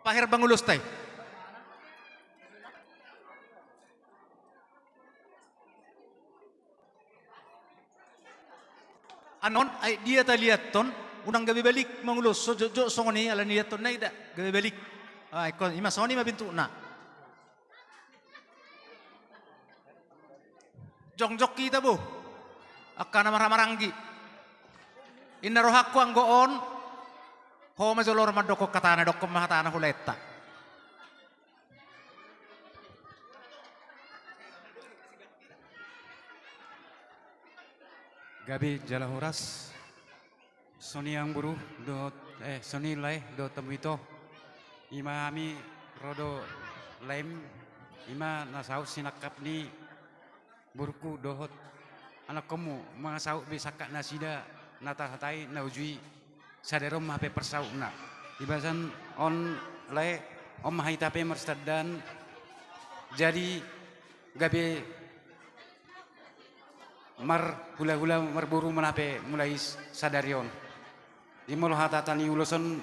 Pahir Bangulus tay. Anon ay dia ta lihat ton unang gabi balik mangulus so jo songoni ala lihat ton na ida gabi balik ay kon ima soni mabintu na jongjok kita bu akana maranggi inarohakku anggoon ho majolor madoko katana dokkom mahatana huleta Gabi Jalahuras Soni yang buru do Soni lai do temuito ima ami rodo lem ima nasau sinakap ni burku dohot anak kamu mengasau bisa kak nasida nata hatai naujui saderom hape persau na ibasan on lai om haitape merstadan jadi gabi mar hula-hula merburu menape mulai sadarion di molo hatatani uloson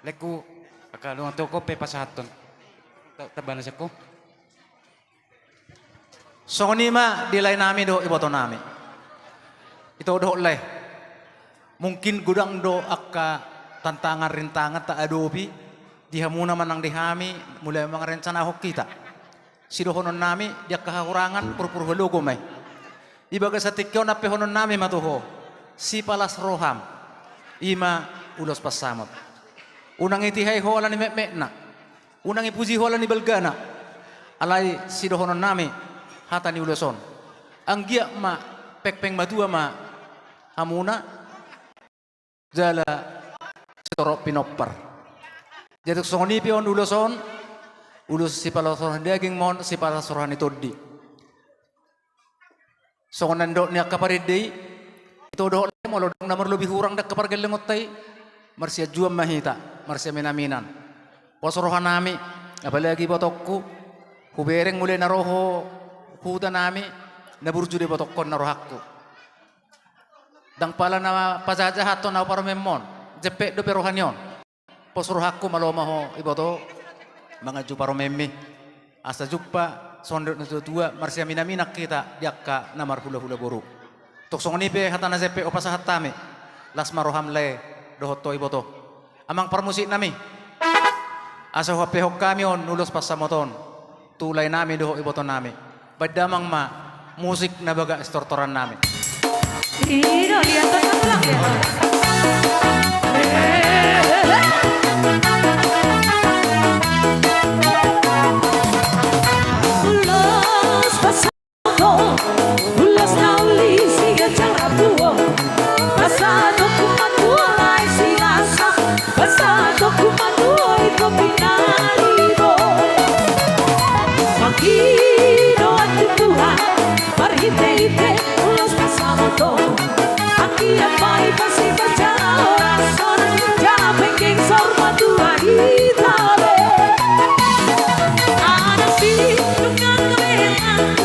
leku akalo toko pe pasahaton tabana seko songoni ma dilay nami do iboto nami ito do leh mungkin gudang do akka tantangan rintangan ta adopi dihamuna manang dihami mulai mga rencana hok kita sidohonon nami dia kahakurangan purpur hulugo may ibaga sa tikyo na pehonon nami matuho si palas roham ima ulos pasamot unang itihay ho ala ni mek na unang ipuji ho ala ni balgana alay sidohonon nami hata ni uloson ang giya ma pekpeng madua ma hamuna jala sitoro pinopper jadi songoni pion uloson ulos si palas rohan daging mon si palas rohan itodi so nando niya kaparidday ito do mo lodong namar lebih hurang dak kapargalengot tay marsia juam mahita marsia menaminan posorohan nami apalagi botokku hubereng mulai naroho huda nami naburju de botokkon narohakku dang pala na pajajahaton na paromemon jepe do perohanyon posorohakku malomaho iboto mga ju paromemmi asa juppa sondot na dua marsia minaminak kita diakka namar hula-hula buruk tok songoni pe hatana zepe opasa hatame las maroham le dohoto iboto amang parmusik nami asa hape hok kami on nulos pasamoton tulay nami doho iboto nami badamang ma musik na baga estortoran nami Iro lihat satu lang ya Ulas nauli siya jalabuo pasado kumanuay sinasa pasado kumanuay ko pinalibo Magino at Tuhan marhite-hite ulas pasado to Aquí ay pasi baca orason ya pengking sorma tua hitale Ana si dengan kebenaran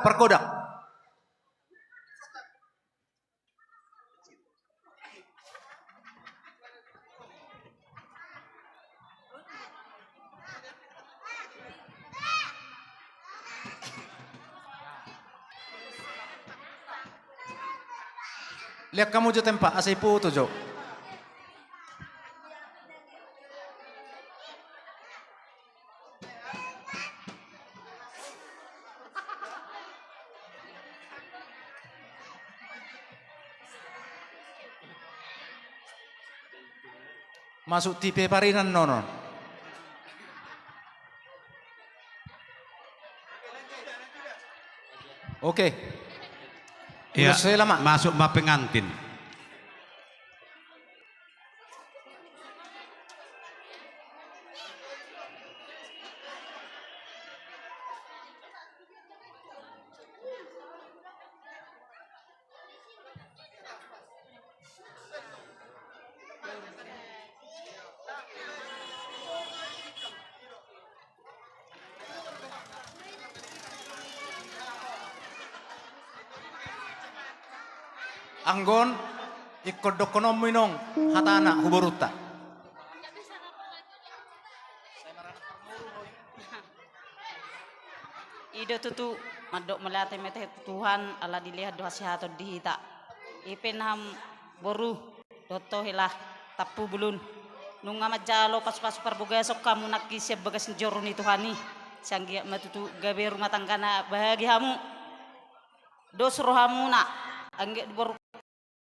perkodak lihat kamu jo tempa asai puto jo Masuk tipe parinan nonon. Oke. Ya, Udah selesai lama. masuk ma pengantin. Anggon ikut dokonom minong hatana huboruta. Ido tutu madok melate mete Tuhan ala dilihat doa sehat dihita. Ipin ham boru doto hilah tapu bulun. Nunga majalo pas-pas perbuga sok kamu nak siap bagas joruni Tuhani. Sanggia matutu gawe rumah tanggana bahagia hamu. Dos rohamu nak angge boru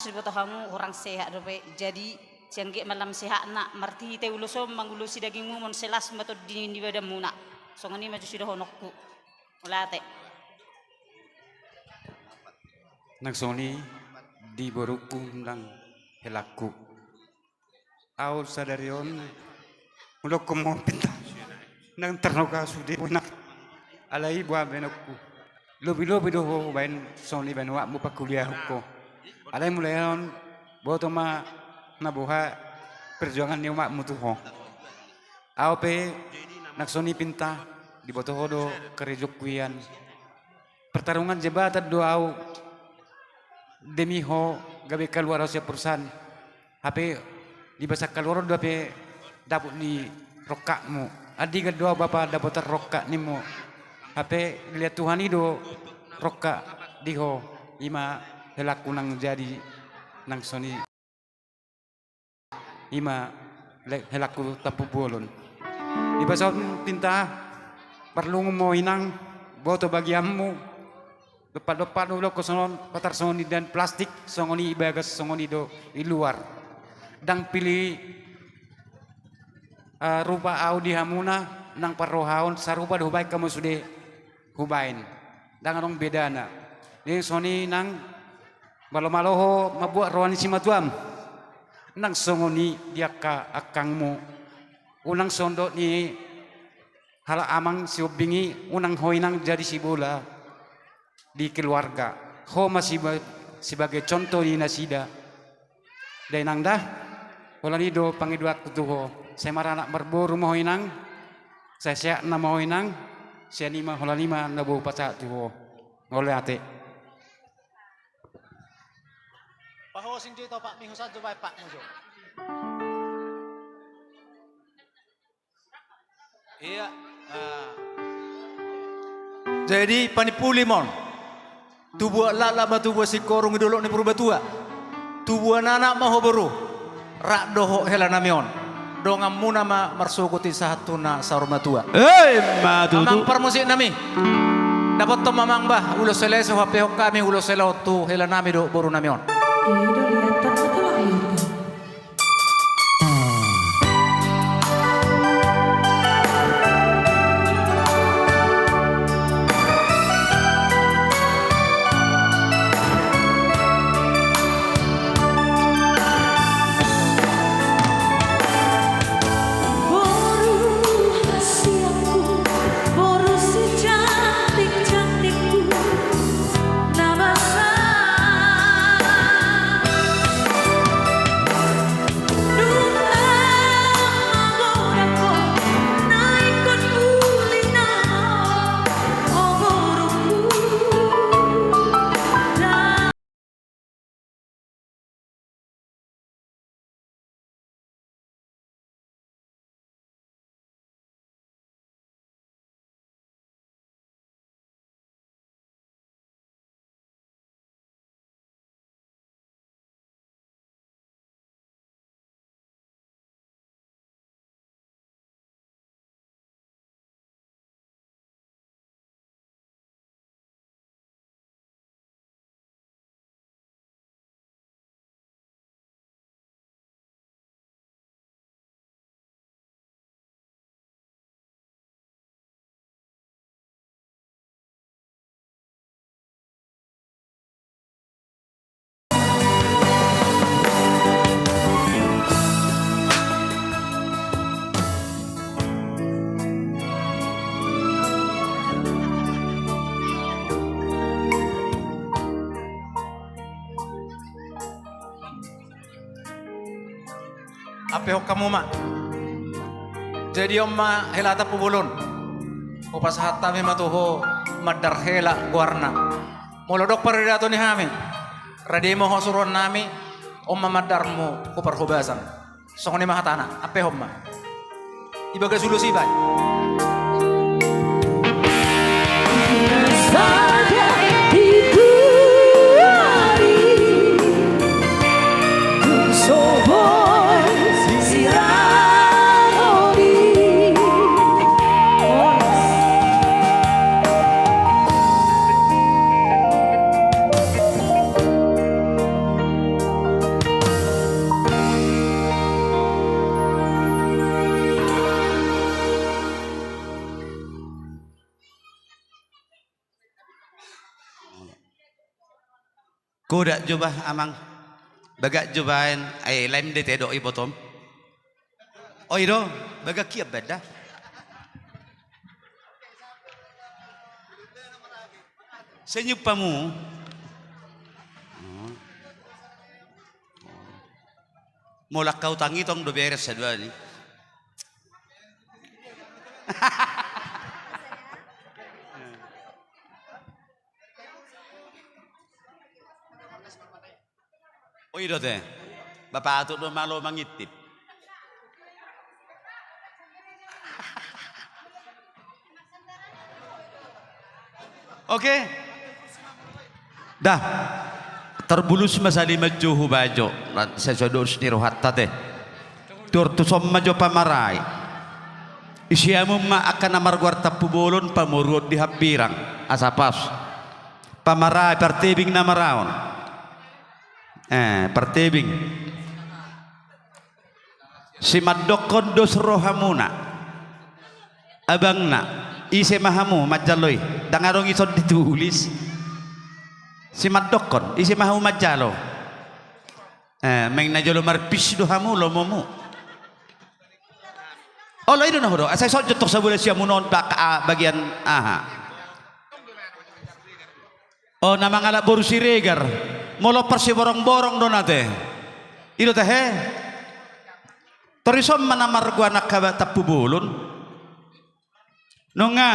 sebetulnya kamu orang sehat dope jadi sangge malam sehat nak marti te uloso mangulusi dagingmu mon selas mato di badamu nak songani maju sudah honokku ulate Nang soni di boruku nang helaku. Aul sadarion mulok ko mo pinta nang ternoga sudi nak alai buah benokku. Lobi-lobi doho bain soni benwa mo pakuliah ko. Alai mulayon boto ma nabuha perjuangan ni umat mutuho. Aw pe naksoni pinta di boto hodo kerejok kuian. Pertarungan jabatan doa demi ho gabe keluar usia perusahaan. Hape di bahasa keluar doa pe dapat ni rokakmu. Adi kedua bapak dapat rokak nimu. Hape lihat Tuhan itu rokak diho ima helaku nang jadi nang soni ima helaku tapu bolon di bahasa pinta perlu mau inang boto bagiamu depan dulu ke sonon patar soni dan plastik songoni ibagas songoni do di luar dang pilih rupa audi hamuna nang parrohaon sarupa do baik kamu sudah hubain dang rong bedana ini soni nang malo-maloho mabuat rohani si matuam nang songoni dia ka akangmu unang sondok ni hala amang si ubingi unang hoinang jadi si bola di keluarga ho masih sebagai contoh di nasida dan nang dah wala ni do pangidua kutuho saya marah anak berburu mahoinang saya siap nama hoinang saya lima hola lima nabu paca tuho ngoleh ate. Paho sing dito Pak Miho sa Dubai Pak Mujo. Iya. Jadi panipuli mon. Tubuh lala matubuh si korong idolok ni perubatua. Tubuh anak maho beru. Rak doho hela namion. Dongam muna ma marsukuti sahatuna saurmatua. Matutu. Amang permusik nami. Dapat to mamang bah ulo seleso hape kami ulo selo tu hela nami do boru namion. Ido lihat betul itu. Ape hok kamu mak. Jadi ma helata pubulon. Upas hatta mi matuho madar hela guarna. Molodok paridato ni hami. Radimo ho suron nami madar mo ko parhubasan. So ni mahatana ape hom ma. Ibaga sulusi ba? Saja itu hari ku sobor sirarori. Kuda jubah amang. Bagak jubahin ay lain de tedo ibotom. Oh iro, bagak kiab beda. Senyup pamu. Molak kau tangi tong do beres sa dua ni. Oh iya teh, bapak atuk do malo mangitip. Oke, dah terbulus masali majuhu bajo, saya sudah nirohat teh. Tur tu som majo pamarai. Isiamu ma akan amar guarta pubulon pamurut di habirang asapas. Pamarai pertibing namaraon. Pertebing si madokon dos rohamuna abangna ise mahamu majaloy dangarong ison ditulis si madokon ise mahamu majalo meng najolo marpis do hamu lomomu olo ido nahudo asay sojot tok sabula siya munon baka bagian aha oh namangala boru si regar molo persi borong-borong donate. Ilo teh. Torisom manamar gua nak tapu bulun. Nonga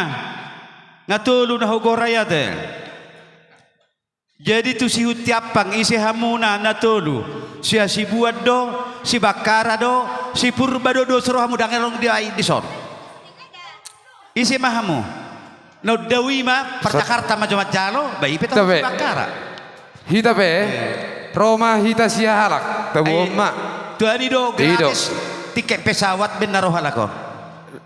ngatulu na hugoraya teh. Jadi tu si hutiapang isi hamuna natulu. Sia si buat do, si bakara do, si purba do suruh hamu dangelong dia dison. Isi mahamu. No dawi ma perjakarta majomat jalo, bayi peta si bakara. Hita pe, Roma hita sia halak, tabu ma. Tuani do gratis tiket pesawat benar halako.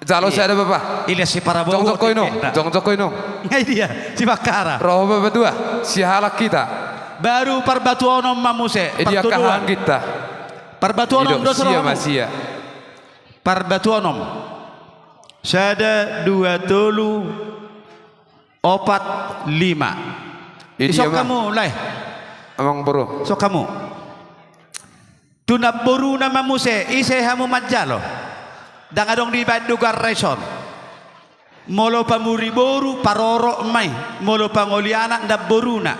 Jalo saya ada bapak. Ilyas si para Jong joko ino. Ngai dia si Bakara. Roma berdua, sia halak kita. Baru Parbatuonom mamuse. Dia kahan kita. Parbatuonom do sia masia. Parbatuonom. Sada 2 tolu 4 5. Isok kamu lai. Amang bro. So kamu. Tunab boru na mamuse ise hamu majalo. Dangadong di Bandugar Reson. Molo pamuri boru paroro mai. Molo pangoliana nda boruna.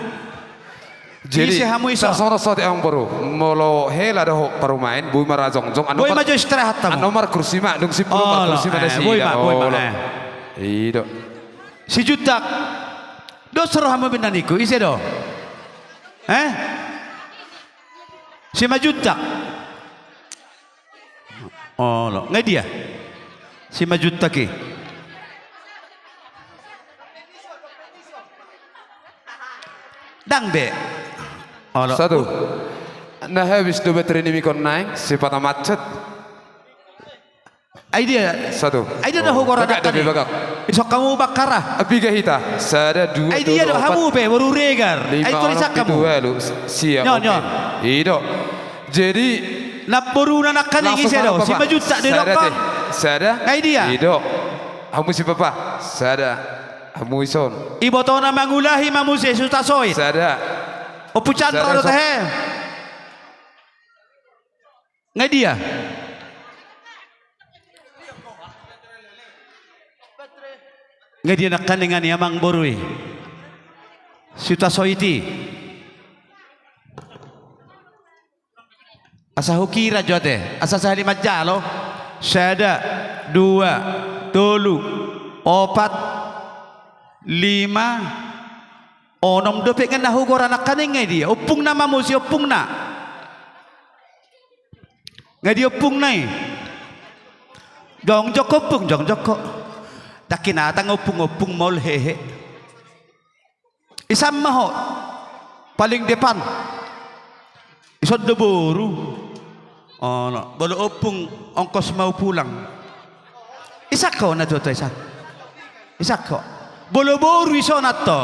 Jadi ise hamu iso. Sasoro sote amang bro. Molo hela dah parumain bui marajong jong Boy maju istirahat tamu. Nomor kursi mak dung si nomor kursi mak boy ma. Ido. Si jutak. Do seroh hamu benaniku ise do. Si majutak. Oh lo, nggak dia. Si majutak ki. Dang be. Oh lo. Satu. Nah habis 2 baterai ini mikon naik sifat macet. Idea. Satu. Idea dah hukor ada tadi. Isok kamu bakara. Api kita. Sada 2. Idea dah hamu pe baru regar. Ai tulisak kamu. Siap. Nyon. Ido. Jadi napuru na nakani ise do. Si majutak di lokong. Sada. Idea. Ido. Hamu si papa. Sada. Hamu ison. Iboto na mangulahi mamuse sutasoy. Sada. Opucan rado teh. Ngai dia. Ngai dia nak dengan yamang borui. Sutasoy iti. Asa hukira jote, asa sahali majalo. Sada, 2, 3, 4, 5, 6 dope nga nahugor anak kaning nga dia. Upung na mamu si upung na. Nga di upung na eh. Jong joko upung, jong joko. Dakinatang upung mol hehe. Isam maho. Paling depan. Isod na buru. Oh, no. Balo upong ongkos mau pulang. Isak ko na dito isa. Isak ko. Balo buru iso na to.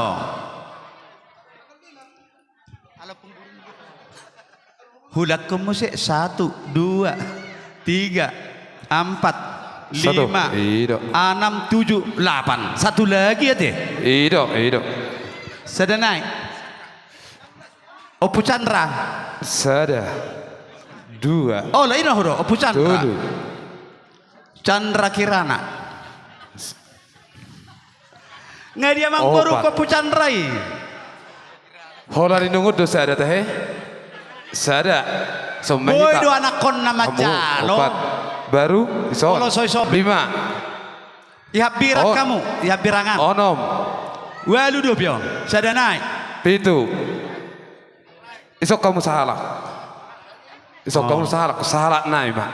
Hulak ko mo si 1, 2, 3, 4, 5, 6, 7, 8. Satu lagi ate. Ido. Sadanay. Opu Chandra. Sada. 2. Oh, lain horo. Opu Chandra. Tulu. Chandra Kirana. Nga dia mang baru ko Opu Chandra. Hola rinungod do sada teh. Sada. Boy do anak kon na macalo. 4. Baru iso. Olo soy-soy. 5. Ihabiran Oh. kamu, ihabirangan. 6. Walu do pyo. Sadanay. 7. Isok kamu sahala. Isok kamu sahala. Sahala na ima.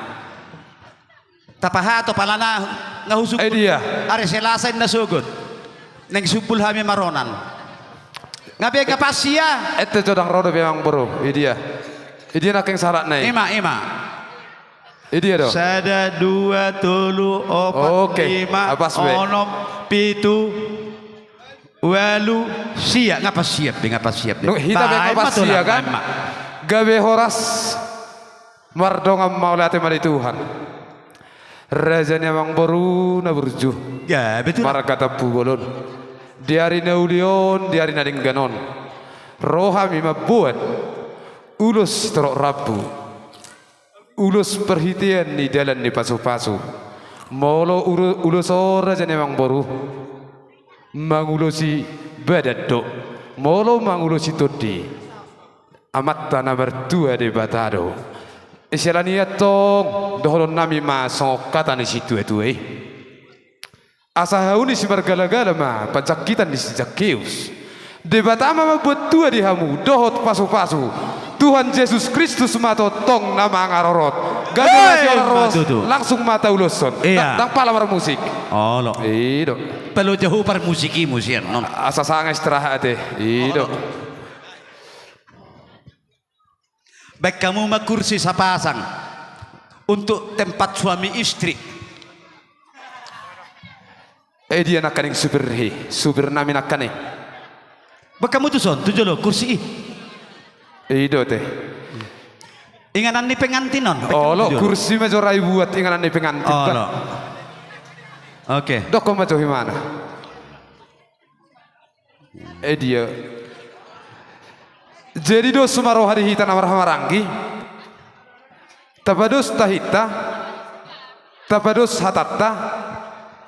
Tapahato pala na ngahusog. Eh dia. Are selasain na sugod. Nang subul hami maronan. Ngabe kapasya. Ete jodang rodo memang bro. Idia. Idia nak yang sahala na. Ima. Idia do. Sada 2, 3, 4, Oke. 5, Apas be. 6, 7. Walu siap ngapa siap deh ngapa siap deh. Hita be ngapa sia kan? Gabe horas mardonga maulate mari Tuhan. Rajanya mang baru na burju. Ya betul. Maragata pugolon. Diari na ulion, diari na dingganon. Rohami mabuat. Ulus terok rabu. Ulus perhitian di dalam di pasu-pasu. Molo ulus rajanya mang baru. Mangulosi badaddo molo mangulosi todi amat tanah mertua de batado iselani atong doholon nami ma sokatan di situ itu asa hauni si margala-gala ma pancakitan di Zakeus de batama mabuat tua di hamu dohot pasu-pasu Tuhan Yesus Kristus mato tong nama ngarorot langsung mata uloson dang pala mar musik Oh lo. ido Perlu jauh par musiki musian non. asa sangat istirahat ido Baik kamu kursi sapasang untuk tempat suami istri. dia nakaning super nami nakane Baik kamu tuh son tujuh lo kursi ido teh inganan ni pengantin non. oh lo kursi majorai buat inganan ni pengantin Oh lo. Oke. dok kau macam mana dia jadi dos sumaroh hari hita namar hamaranggi tapados tahita tapados hatatta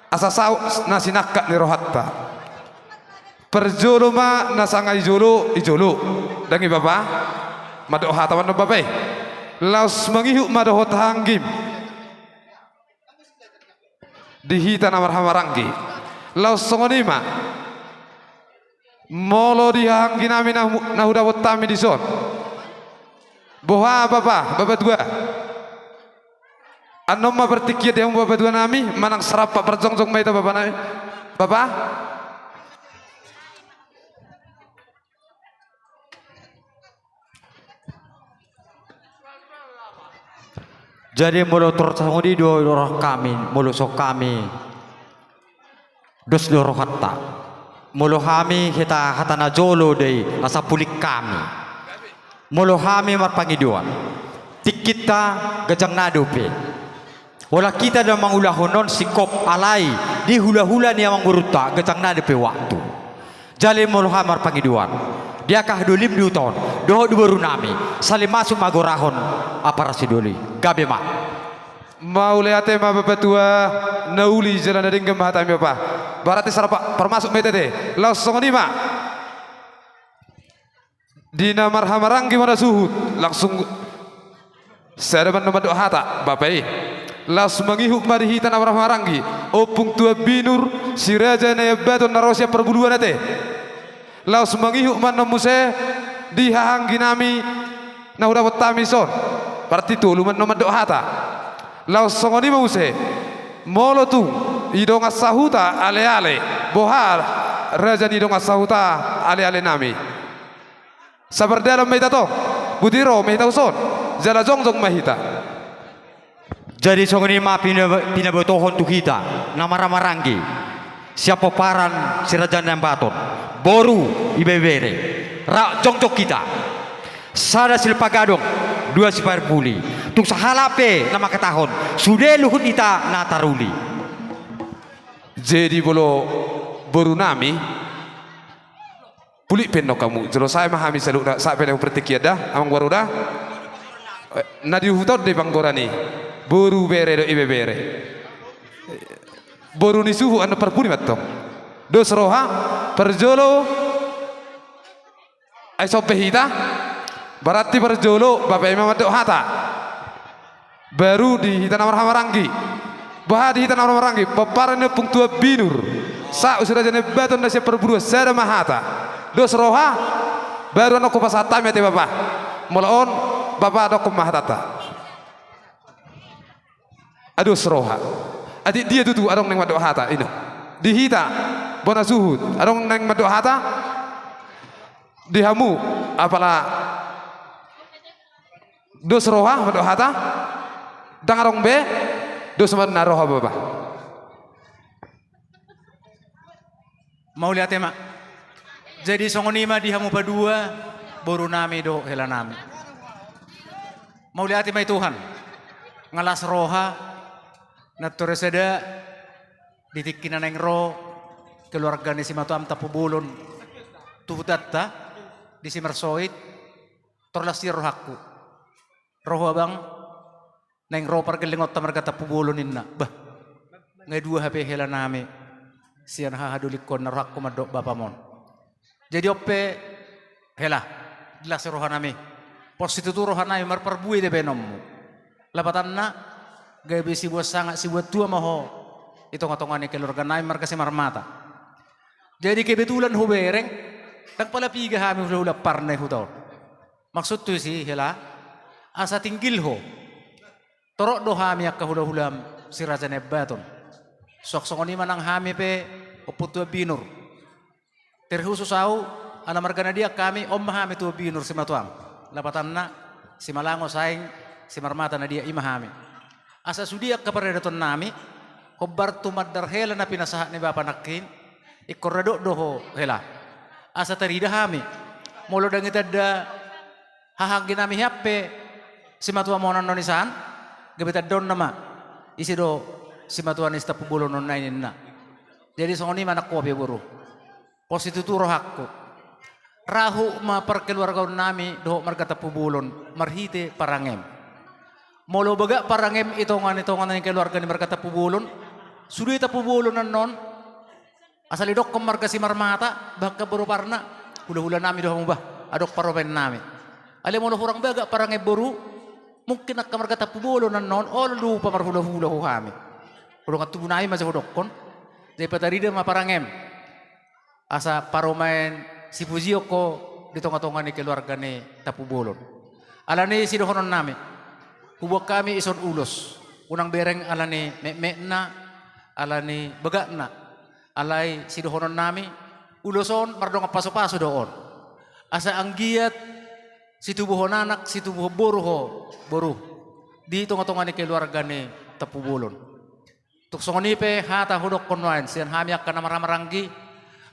asasau nasi nakak ni rohatta perjolo ma nasangai jolo ijolo dangi bapa madok hatawan no bapai laus mangihuk madohot hanggim dihita namar hamaranggi laus songonima molo dihanggi nami nahudawot tami dison boha bapa dua anom ma bertikiat yang bapa dua nami manang serapa berjongjong maita bapa nami bapa jadi mulut tersangudi dua kami mulut sok kami dos dua hatta mulut kami kita hatana jolo dei asa pulik kami mulut kami marpangiduan tikita gajang nadupe wala kita dah mangulah honon sikop alai di hula-hula ni amang buruta gajang nadupe waktu jadi mulut kami marpangiduan dia kah dolim diuton doh baru nami saling masuk magorahon apa rasidoli gabe mak mau lihat ma bapak tua nauli jalan dari gemah tami apa berarti sarapa permasuk metode langsung ni mak di namar hamarang gimana suhut langsung Sadaman nama doa hata bapai. Las mangihuk marihi tanah marangi. Opung tua binur si raja na beton narosia perbuluan ate. Las mangihuk man muse dihahanggi nami na udah betami son. Berarti tu luman nama doa hata. Las songoni muse molo tu idong asahuta ale ale bohar raja idong asahuta ale ale nami. Sabar dalam mehita to budiro mehita uson jala jongjong mahita. Jadi songoni ma pinabotohon tu kita nama ramarangi siapa paran si raja yang baton boru ibebere rak jongjok kita sada silpagadong dua sipar puli tuk sahalape nama ketahon sudah luhut ita na taruli. Jadi bolo boru nami pulik penno kamu jelo saya mahami selalu sa penno pertikia dah amang baru dah nadi hutod de banggorani boru bere do ibe bere boru ni suhu anda perpuni matong dos roha perjolo ai sopehita berarti perjolo bapak imam do hata baru di hitan amar hamarangi bah di hitan amar hamarangi paparane pungtua binur sa usira jane beton da se perburu sada mahata dos roha baru anak pasata mete bapak molaon bapak anak mahatata aduh seroha adik dia tuh adong neng madok hata ini dihita bona suhud adong neng madok hata dihamu apalah dos roha madok hata dang adong be dos mana roha bapa mau lihat ya mak jadi songonima dihamu padua boru nami do hela nami mau lihat ya Tuhan ngalas roha nature seda ditikinan neng ro keluarga ni si matuam tapu bulun tuhutatta di si mersoit torlasir rohaku roh abang neng ro pergelingot tamarga tapu bulun inna bah ngai dua HP hela nami sian hahadulikon rohaku madok bapamon jadi ope hela jelas roha nami positu tu roha nami marperbui de benommu lapatanna gaya besi buat sangat si buat tua maho itu ngatongan keluarga naim marga si marmata jadi kebetulan hubereng tang pala piga hami hula parne hutau maksud tu si hela asa tinggil ho torok do hami akka hula hulam si raja nebaton sok songoni manang hami pe oputua binur terkhusus au ana marga dia kami om hami tua binur si matuam lapatanna si malango saing si marmata na dia imahami asa sudia kepada daton nami kobar tu madar hela na pinasahat ni bapa nakin ikorado doho hela asa tarida hami molo dang itada hahagi nami hape si matua monan nonisan gabeta don nama isi do si matua ni stapu bulon nonai na jadi songoni mana kopi buru positu tu rohakku rahu ma perkeluarga nami doho marga tapu bulon marhite parangem molo baga parangem itongan ng keluarga ni marga tapubulon sudi tapubulon non asal idok ke marga si marmata baka buru parna hula-hula nami doh bah adok paroben nami ale molo hurang baga parangem buru mungkin nak marga tapubulon non all lupa marhula-hula hami udah ngatubu nai masih udokkon dari patarida ma parangem asa paromain si puzio ko ditonga-tonga ni keluarga ni tapubulon alani si dohonon nami Hubak kami ison ulos, unang bereng alani mek-mekna, alani begakna, alai sidohonon nami, uloson mardong paso-paso doon. Asa anggiat situbuhon anak, situbuh boru, di tonga-tonga ni keluarga ni tapubulon. Tuk songonipe hata hudok konwain, siyan hamiak ka na maramaranggi,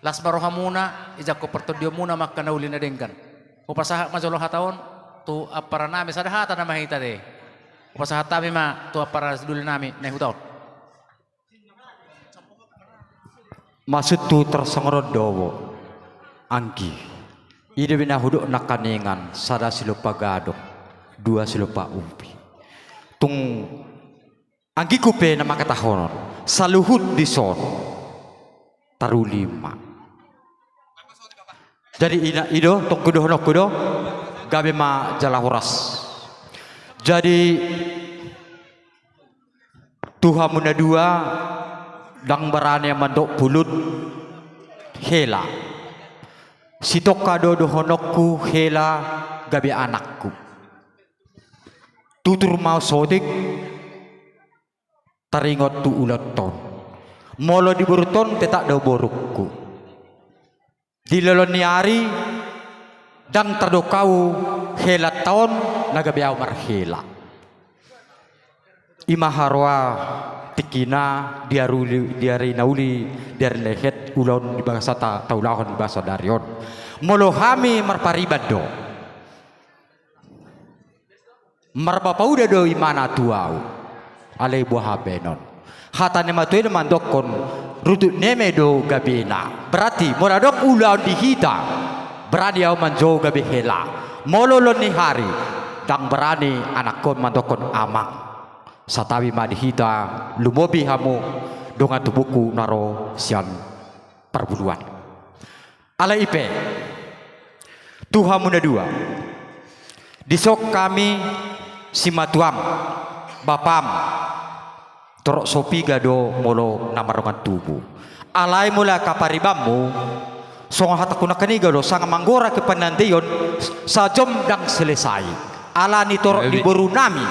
las barohamuna, ijak ko pertodio muna makka nauli na dengkan. Upasahak majolo hataon, tu apara nami sada hata na mahita de. Upasahat kami ma tua para dulu nami naik hutau. Maksud tu tersengorot dowo angki ide bina huduk nakaningan sada silupa gadok dua silupa umpi tung angki kupe nama kata honon saluhut di son taru lima jadi ina ido tung kudo honok kudo gabe ma jalahuras Jadi Tuhan muna dua dang berani mandok pulut hela. Sitok kado dohonokku hela gabi anakku. Tutur mau sodik taringot tu ulat ton. Molo di buruton tetak do borukku. Di lelon ni hari dang terdokau hela tahun nagabi awar hela. Imaharwa tikina diari nauli diari lehet ulon di bahasa taulahon di bahasa darion. Molo hami marparibado. Marbapauda do imana tuau. Ale buah benon. Hata nema tuai mandokon rutut neme do gabina. Berarti moradok ulon dihita. Berani au manjo gabi hela. Molo lon ni hari dang berani anakon mandokon amang. Satawi madihita lumobi hamu donga tubuku naro sian perburuan. Ala ipe Tuhan muna dua disok kami simatuam bapam torok sopi gado molo namarongan tubuh alai mula kaparibamu songa hatakuna kani gado sang manggora ke panandion sajom dang selesai ala ni torok di boru nami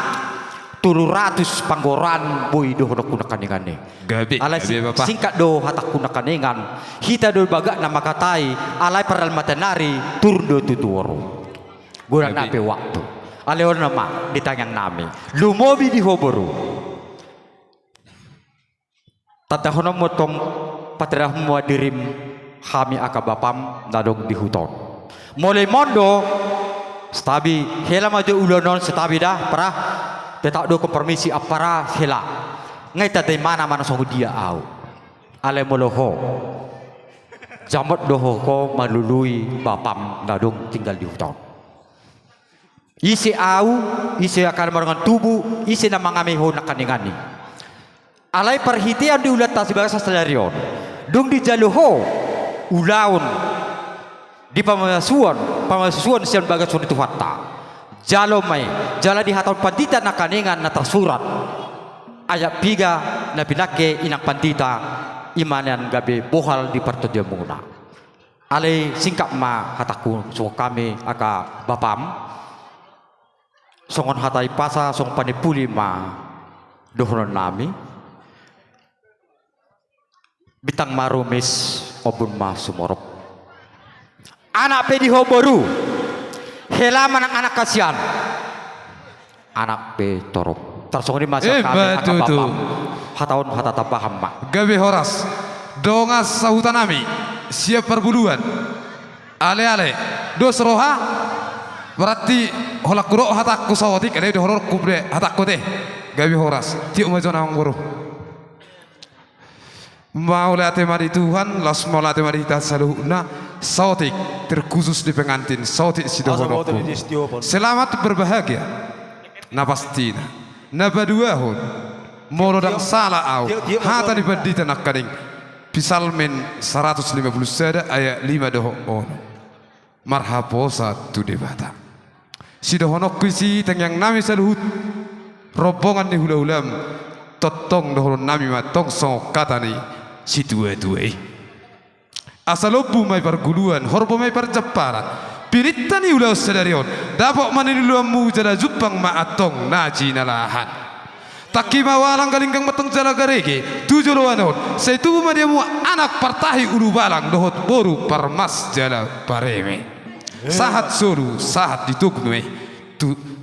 700 panggoran boy do hono kuna kaningane Gabi Bapak. singkat do hatak kuna kaningan hita do baga na makatai alai paral matanari tur do tutuoro gura na pe waktu aleon nama ditanyang nami lumobi di hoboru tata hono motong patrah muadirim kami akabapam nadong di huton mulai mondo stabi hela maju ulonon stabi dah parah tetak do permisi apara hela ngai tatai mana songu dia au ale moloho jamot doho ko malului bapam dadung tinggal di hutan isi au isi akan merengan tubuh isi na mangami ho nakaningani alai perhitian di ulat tas bahasa selarion dung di jaluho ulaun di pamasuan sian bagas sun itu fatta jalo mai jala di hatau pandita nakaningan na tersurat ayat piga na pinake inak pandita imanan gabe bohal di pertudia muna ale singkap ma hataku so kami aka bapam songon hatai pasa song panipuli ma dohron nami bitang marumis obun ma sumorok anak pedi hoboru hela anak kasihan anak pe torok tersongoni masa kami betul tu hataun hatata paham mak Gabi Horas dongas sahutanami siap perbuluan ale dos roha berarti holak kuro hatakku sawatik ada di horor kubre hatakku teh Gabi Horas tiuk majona guru mau latih mari Tuhan las mau latih mari kita saluhna sautik terkhusus di pengantin sautik sidohonokku selamat berbahagia napastina nabaduahun molodang salah au hata di bandita nakaring pisalmen 150 sada ayat 5 doho on marhaposa tu debata sidohonokku si tengyang nami saluhut rombongan ni hula-hulam totong dohon nami matong song katani si tuwe asalobu mai perguluan horbo mai perceparan piritani ulah sedarion dapat maniluam mu jala jupang ma atong naji nalahan takima walang galinggang matong jala garege tujulo anon saya tubuh madiamu anak partahi ulu balang dohot boru parmas jala pareme sahat soru sahat dituknue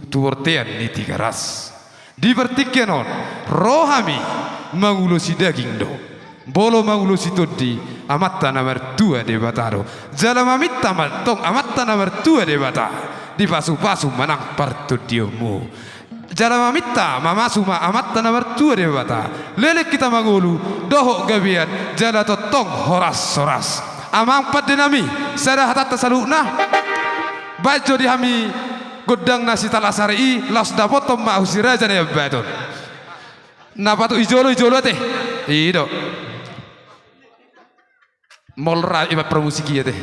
tuwortean ni tiga ras dipertikianon rohami mangulusi daging do bolo mangulusi todi amatta nomor 2 de bataro jala mamitta matong amatta nomor 2 de bata di pasu-pasu manang partudiomu jala mamitta mamasu ma amatta nomor 2 de bata lelek kita mangulu doho gabian jala totong horas amang padenami sada hatat saluna bajo di hami godang nasi talasari las dapotom ma usiraja ne baton napa tu ijolo teh ido molra iba promusiki ya teh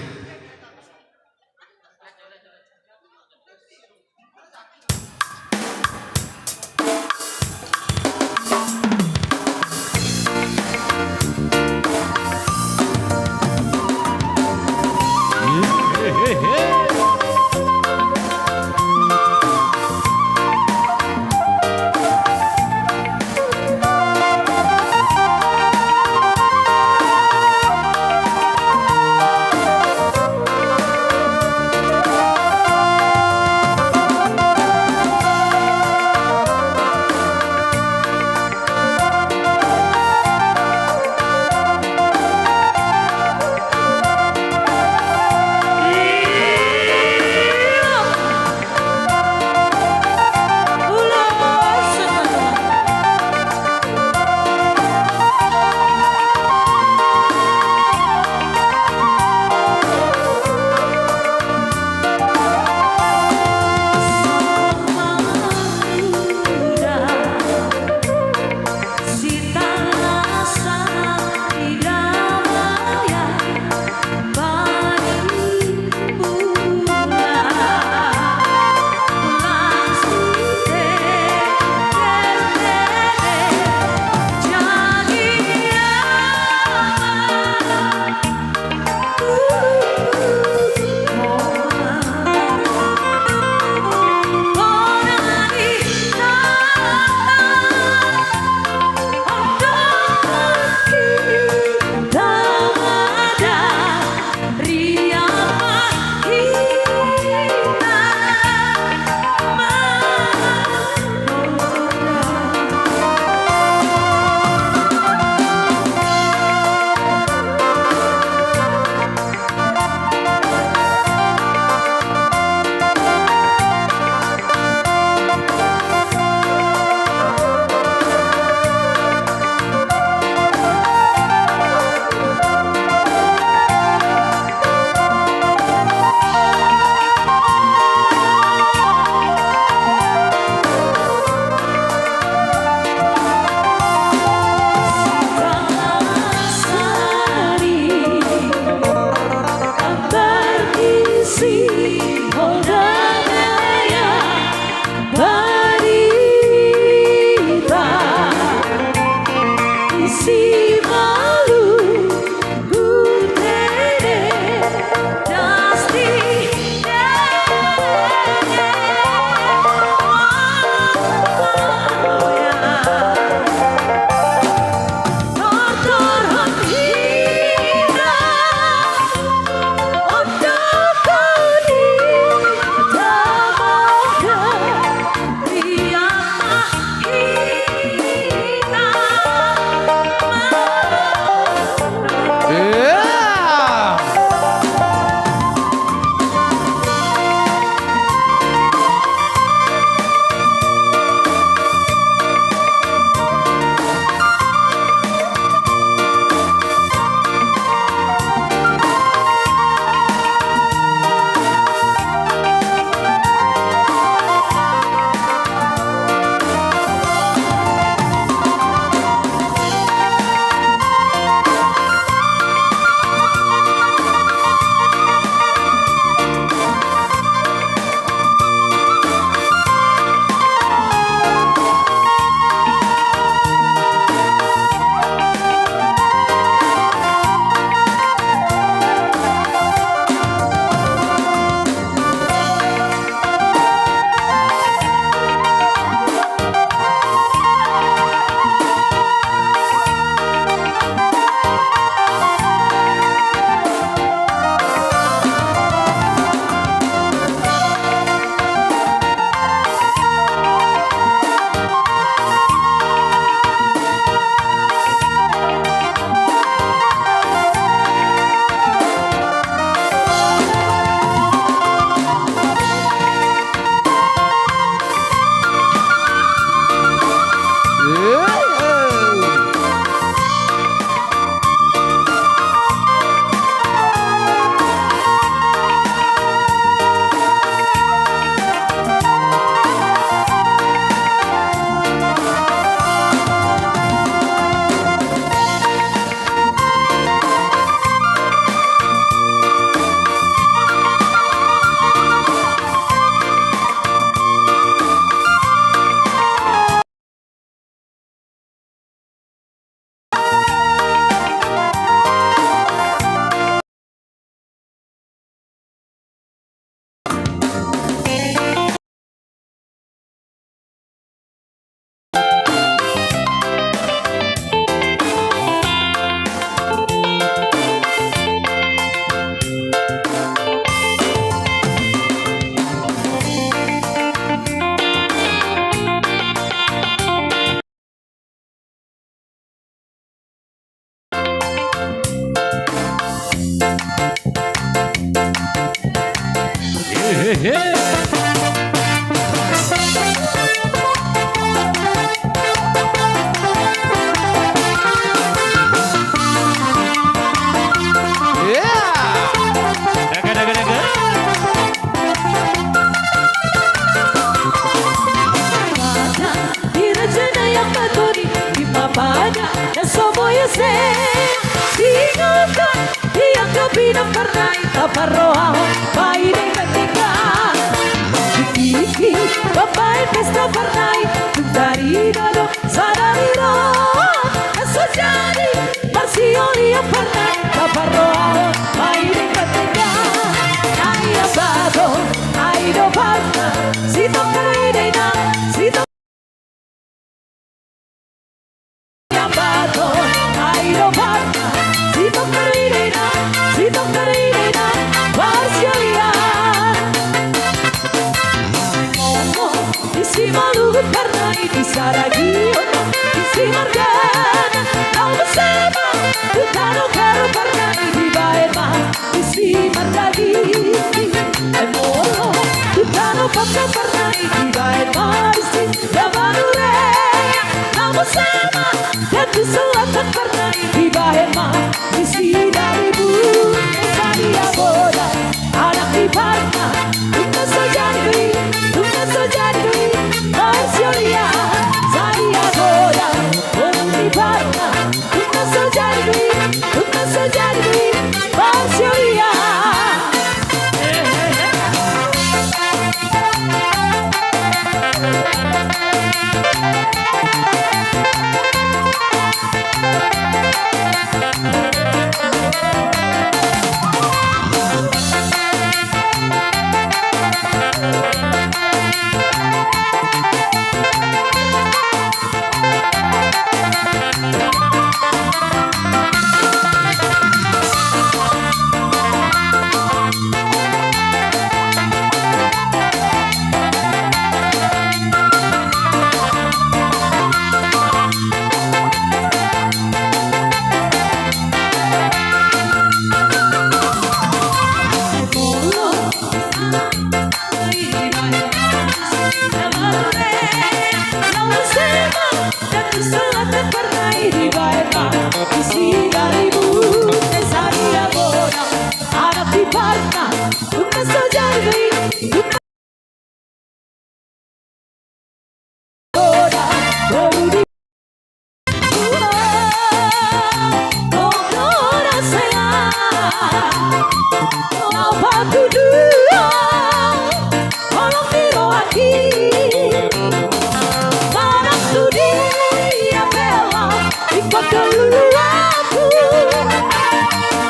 Para dunia bela ikut keluluanku.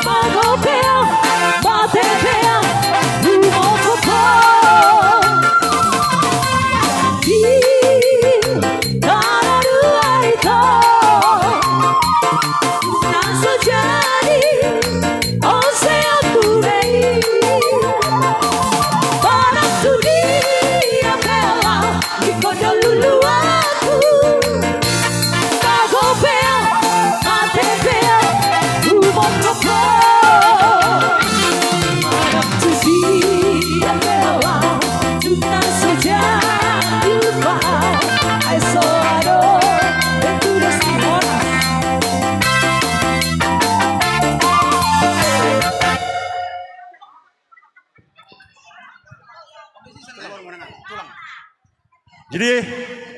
Magopea, matepea, rumokopo. Tararuaito, naso jadi ocean purei. Para dunia bela ikut keluluanku. Magopea, matepea, rumokopo. Dunia bela, naso jadi I saw it all into the storm. Jadi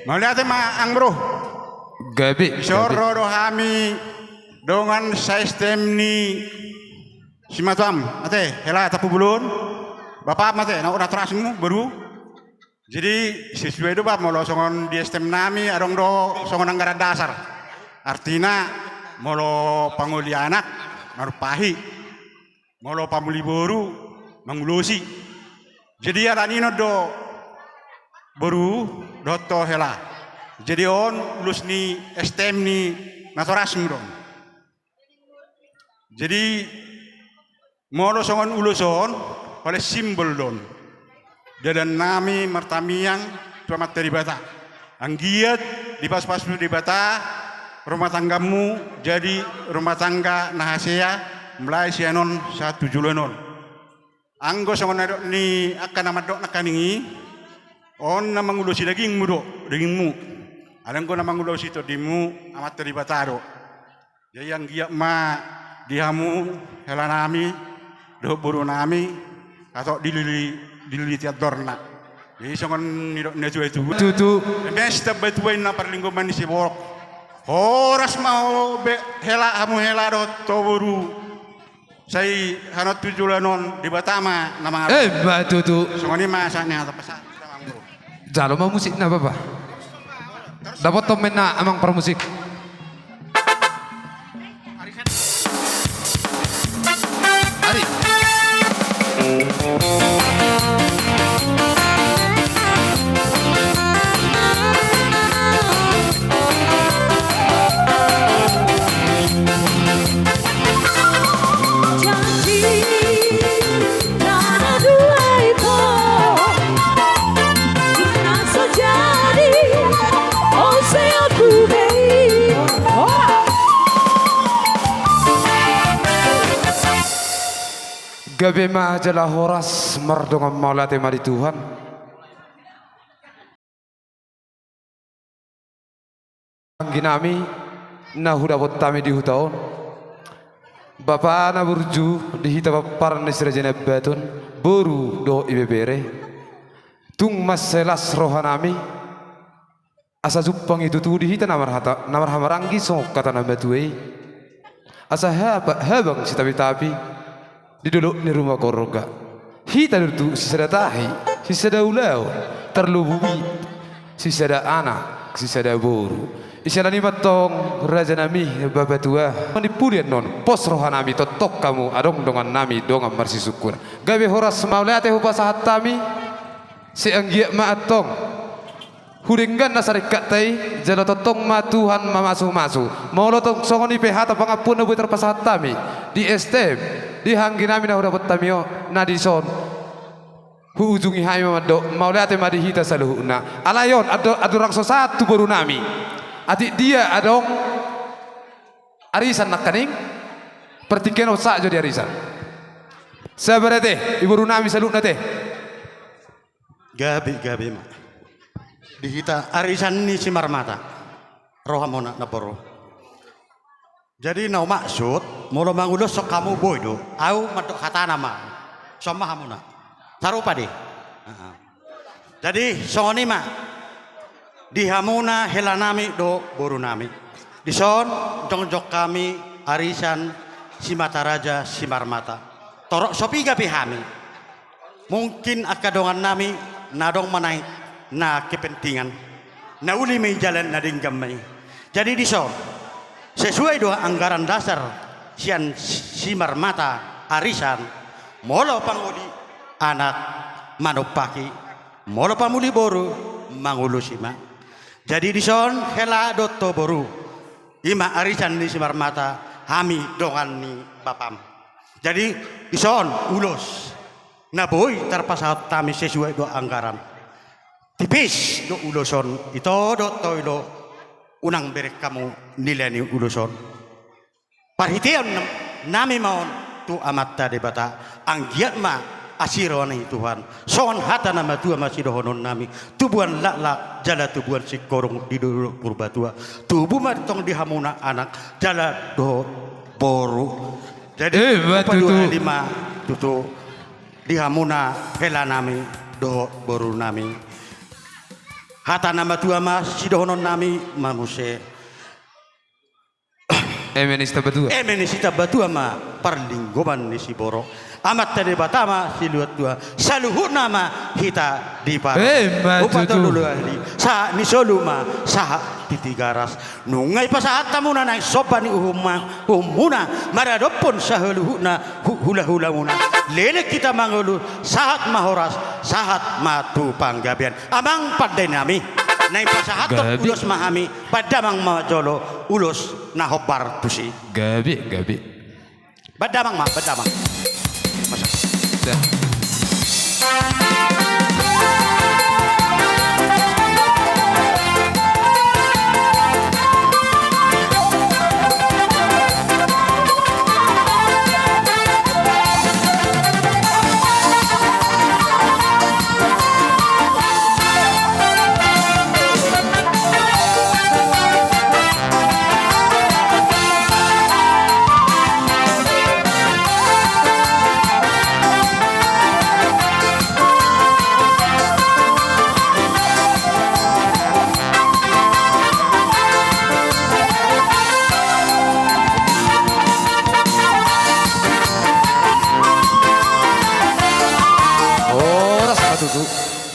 melihat ang bro, Gabi. soro rohami dengan sistem ni si matam, ate hela tapu bulun, bapak mate, nak udah terasmu baru. Jadi sesuai itu bab molo songon di sistem nami adong do songon anggaran dasar. Artinya molo panguli anak marupahi, molo pamuli boru mangulusi. Jadi ada nino do baru doto hela. Jadi on lulus ni STM ni naturasmu dong. Jadi molo songon uluson oleh simbol don. Dan nami mertamiang tua materi bata. Anggiat di pas-pas di bata rumah tanggamu jadi rumah tangga nahasea mulai sianon 1 Julanon. Anggo songon ni akan nama dok nakaningi on nama ngulusi daging mudo dagingmu. Adang ko nama ngulusi to dimu amat teribata do. Jadi yang giat ma dihamu hela nami do buru nami atau dilili tiadorna. Jadi songon nidok neju itu. Tutu. Besta betuin na perlingkuman ni si borok. Horas mau be hela hamu hela do to buru. Saya hanot 7 lanon di Batama nama. Tutu. Songoni masanya atau pesan. Jalo mau musik na baba. Dapat tomen na amang permusik. Ari. Janji nana dua itu naso jadi ocean purei. Gabi ma jala horas mardongan maulate mari Tuhan. Ginami na huda botami di hutaon. Bapa na burju di hita papar ni sirajene beton boru do ibebere. Tung maselas rohanami asa jupang itu tu di hita namar hamarangi sok kata nama tuei. Asa habang si tapi di dulu ni rumah koroga. Hita tu si sada tahi, si sada ulau, terlububi, si sada anak, si sada boru. Isyalani matong raja nami bapa tua manipulian non pos rohanami totok kamu adong dongan nami dongan marsi syukur. Gabe horas maulate hupasahat tami si anggia maatong hudenggan nasarikat tai jalo totong ma Tuhan mamasu maulo tong songoni pehata pangapun nabu terpasahat tami di STM di hanggi nami na udah tamio na di son hu ujungi hai mamado maulate madi hita saluhuna alayon adurang so satu baru nami adik dia adong arisan nakaning pertiken osak jadi arisan sabarate ibu runami salut nate gabi ma dihita arisan ni si marmata rohamona naporo jadi nau maksud mulu mangulos sok kamu boy do au madok kata nama sama hamuna sarupa deh jadi songoni mah di hamuna helanami do borunami di son jongjok kami arisan si mata raja si marmata torok sopi gapi hami mungkin akadongan nami nadong manai na kepentingan na uli may jalan na din gamay. Jadi di son sesuai doa anggaran dasar sian simar mata arisan molo panguli anak manupaki molo pamuli boru mangulu sima. Jadi di son hela dotto boru ima arisan di simar mata hami dongan ni bapam. Jadi di son ulos na boy terpasat tami sesuai doa anggaran tipis do uloson ito dotto do unang berek kamu nilai ni uloson parhitian nami maon tu amat tadi bata ang giat ma asiro ni Tuhan son hata nama tua masih dohonon nami tubuan lak jala tubuan si korong di dulu purba tua tubuh matong dihamuna anak jala do boru jadi padua lima tutu dihamuna hela nami do boru nami hata nama tua ma si dohonon nami mamuse Emenista betul. Emenisita batua ma perlinggoman ni si boro amat tadi batama si luat tua saluhut nama hita di par upata dulu ahli sa ni soluma sa titigaras nungai pasahat tamuna nai sopan ni umuna maradopon sahaluhuna hula muna lele kita mangulu sahat mahoras sahat matu panggabian amang padai nami nai pasahat ulos mahami padamang majolo ulos nahobar tusi Gabi. badamang Masa. Dah.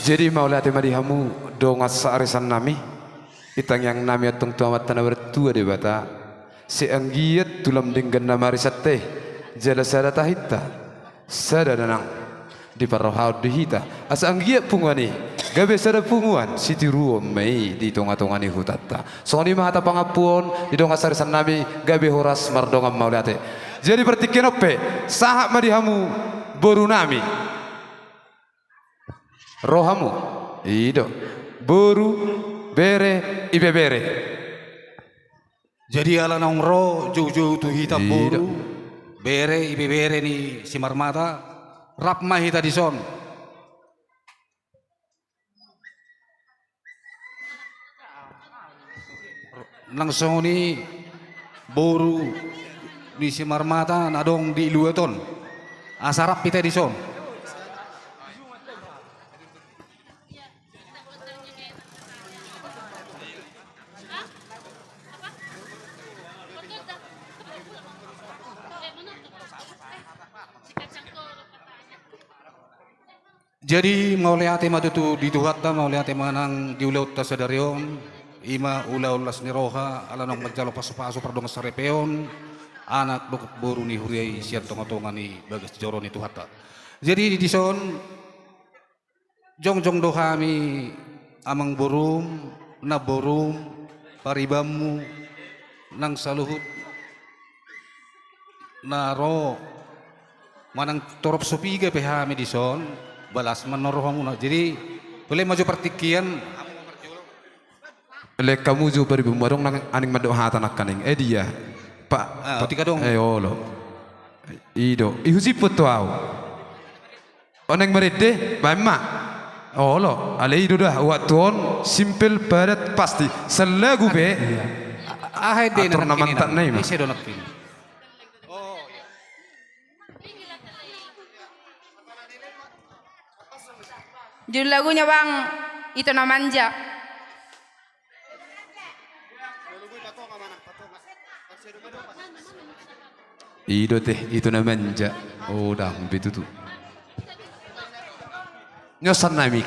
Jadi maulah tema dihamu dongas arisan nami itang yang nami atong tuamat tanah bertua de bata seanggiat tulam dengan nama arisat teh jala sada tahita sada danang di parohau dihita asa anggiat pungwani gabe sada punguan siti ruom mei di tonga-tongani hutata soni mahata pangapun di dongas arisan nami gabe horas mardongam maulah teh jadi pertikian ope sahak madihamu boru nami rohamu ido boru bere ibe bere jadi ala nong ro juju tu hitam boru bere ibe bere ni simar mata rap mah hita di son langsung ni boru di simar mata nadong di luaton asarap kita di son jadi mau lihat tema tu dituhat ta mau lihat tema nang diulaut ta sadarion ima ulas ni roha ala nang majalo pasu-pasu pardong sarepeon anak bukut boru ni huriai sian tonga-tonga ni bagas joro ni tuhat ta jadi di dison jong dohami amang borum na borum paribamu nang saluhut naro manang torop sopiga pehami dison balas menoroh muna jadi boleh maju pertikian lek kamu jo bari bumarong nang aning madok hata nak kaning dia pak ketika dong olo ido ihusi foto au oneng merede bama olo ale ido dah watuon simple padat pasti selagu be ahai de nak namantan nai ma saya donat pin judul lagunya bang itu namanya ido teh itu namanya oh dah begitu tu nyosan nami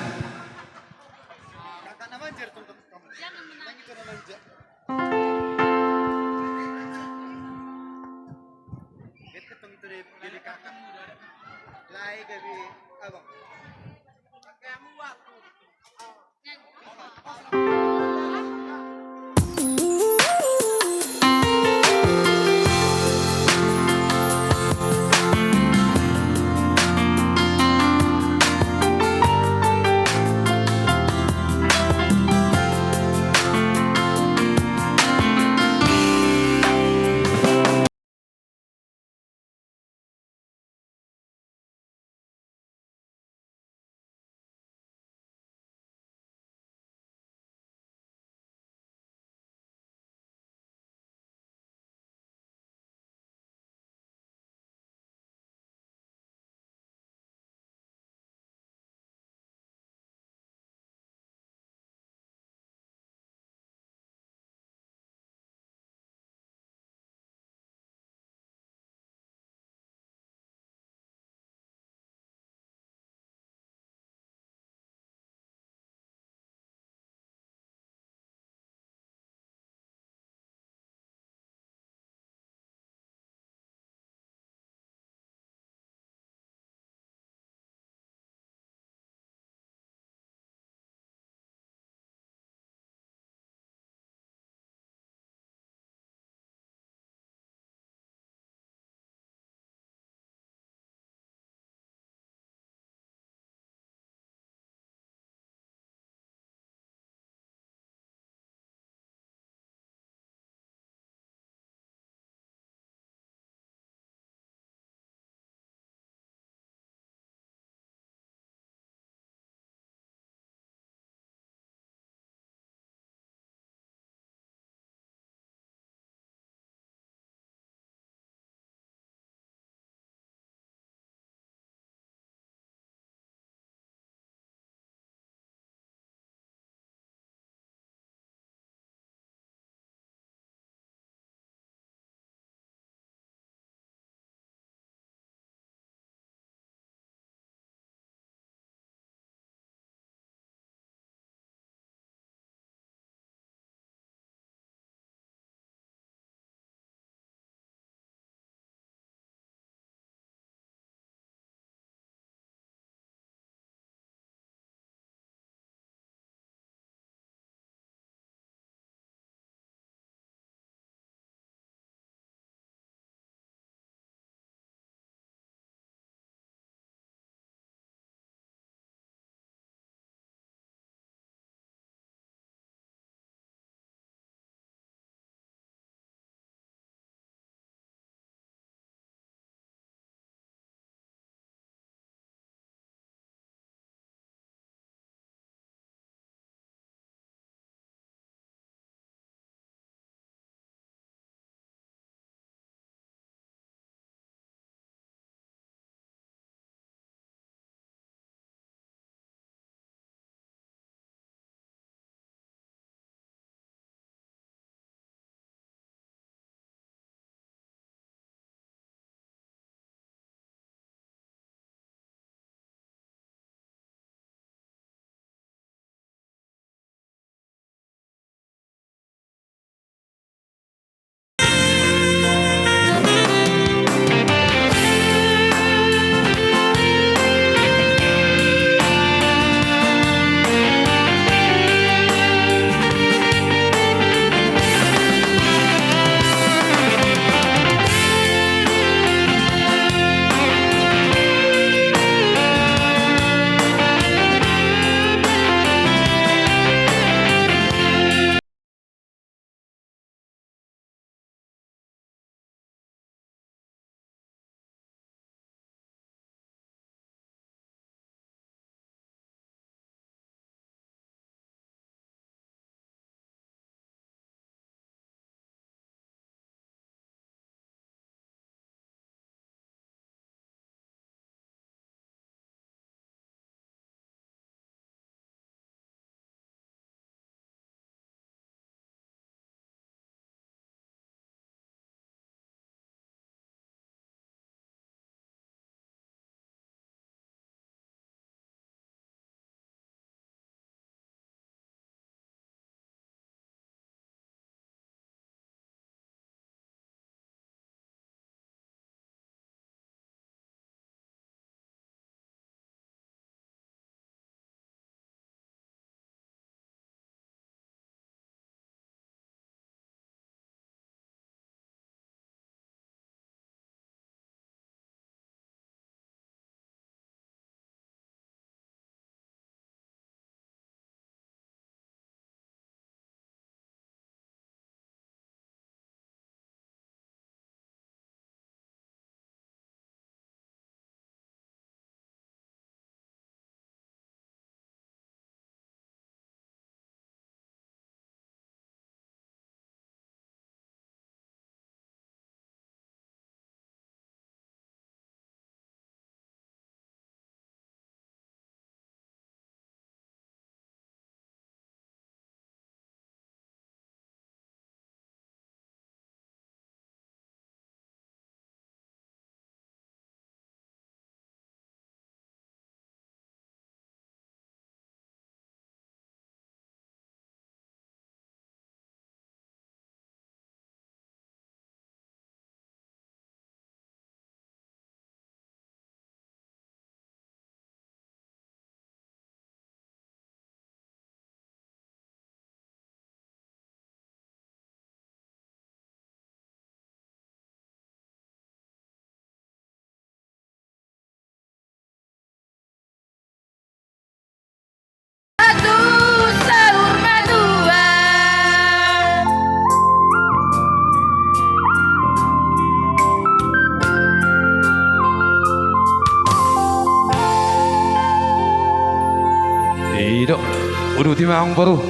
Nuruti mang baru.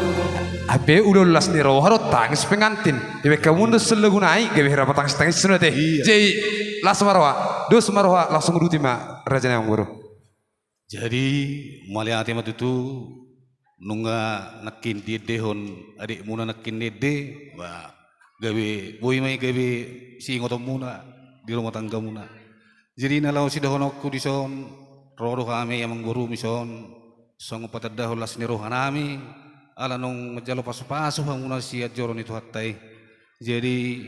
Abe ulul las ni roh harus tangis pengantin. Ibe kamu ndas selagu naik gawe hera tangis tangis sunat teh. Jadi las marwa, dos marwa langsung nuruti ma raja yang baru. Jadi mulai hati matu tu nungga nakin dehon adik muna nakin dede, wah gawe boy mai gawe si ngotom muna di rumah tangga muna. Jadi nalau si dahonokku di son roh kami yang mengguru mison song pataddah las ni roh nami. Ala nung majalo pasu-pasu muna si ajoron itu hatai. Jadi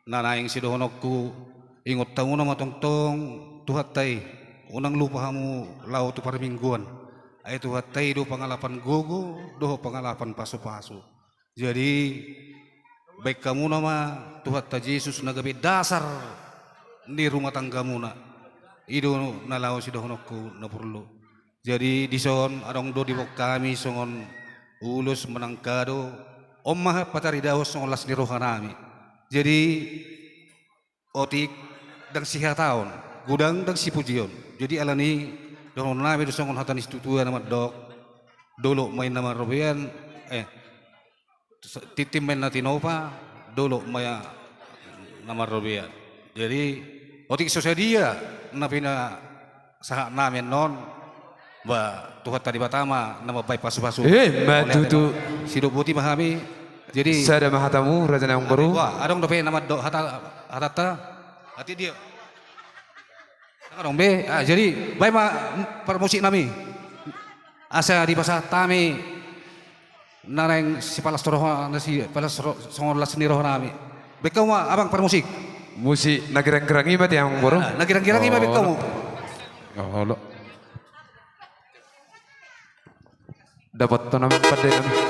nanaing si dohonokku ingot tauna matong-tong tuhatai. Unang lupa kamu lau tu parmingguan. Ay tuhatai do pangalapan gogo, do pangalapan pasu-pasu. Jadi baik kamu nama tuhatta Yesus nagabe dasar di rumah tangga muna. Ido nalau si dohonokku na perlu. Jadi di son adong do di bok kami songon ulus menangkado omah patari daos songolas ni rohanami. Jadi otik dang siha taon gudang dang si pujion. Jadi alani donon nami do songon hatan istutua nama dok dolo main nama robean titim main natinopa dolo maya nama robean. Jadi otik sosadia napina sahak namen non ba Tuhan tadi batama nama baik pasu-pasu. Matutu sido putih pahami. Jadi saya ada mahatamu raja yang baru. Wah, adong dope nama do hatata hati dia. Adong be, jadi baik ma permusik nami. Asa di pasar tami nareng si palas toroh si palas songolas ni roh nami. Bekau ma abang permusik. Musik nagerang-gerang ibat yang baru. Nagerang-gerang ibat bekau. Oh, lo. Dapat tanam pada kami.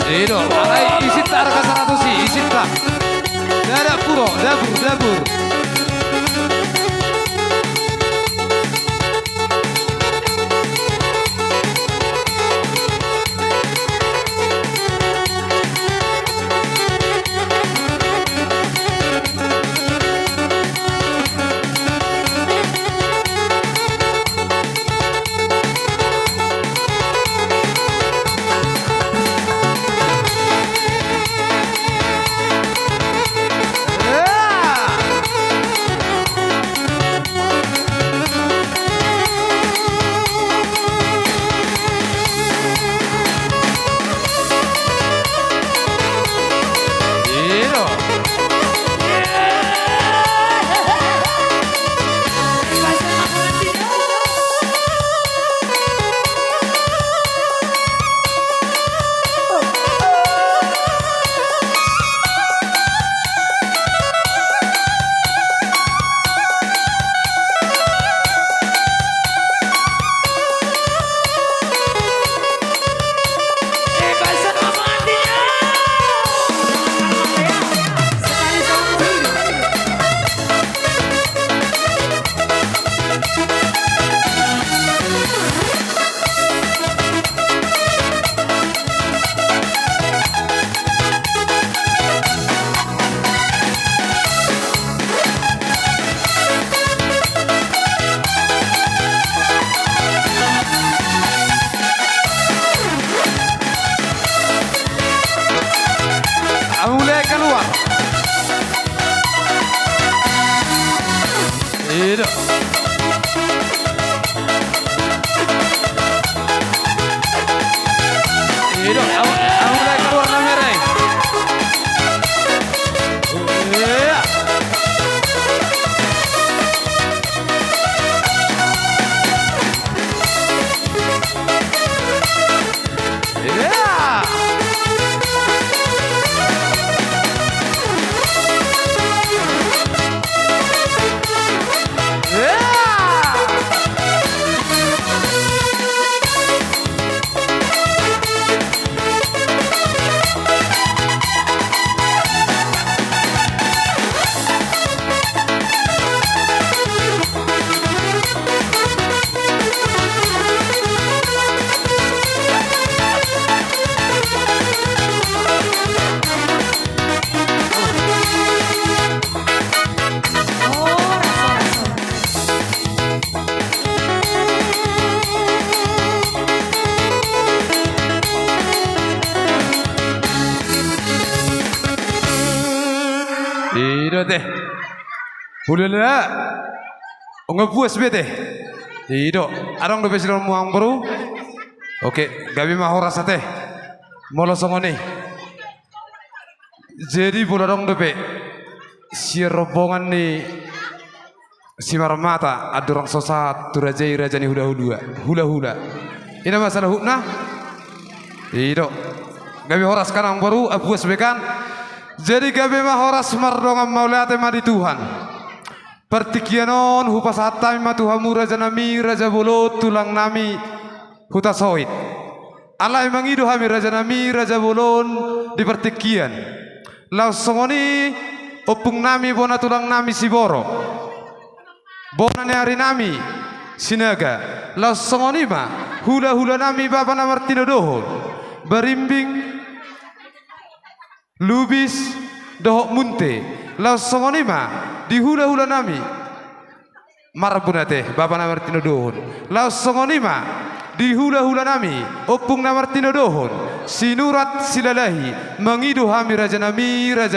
Ido, alai isit arka 100 sih, isit lah. Dada puro, dapur. Mulai keluar. Ido. Ido, mulai keluar namanya. Iya. Ido teh. Hulala. Onga puas bete. Ido, arong do besiro muang baru. Oke, gabi mah horas teh. Molo songone. Jadi bularong dope. Si rombongan nih si Marmata adurang sosat turajai rajani hula. Ini masalah hukna. Ido. Gabi horas kanang baru apuas bekan. Jadi gabe mah horas mardongan maulate madi Tuhan. Pertikianon hupas hatam ma Tuhamu raja nami raja bolot tulang nami huta soit. Allah emang idu hami raja nami raja bolon di pertikian. Lau songoni opung nami bona tulang nami siboro. Bona hari nami sinaga. Lau songoni ma hula nami bapa namartino dohon. Berimbing lubis dohok munte lau songonima di hula nami marbunate bapa namartino dohon lau songonima di hula nami opung namartino dohon sinurat silalahi mengidu hami raja nami raja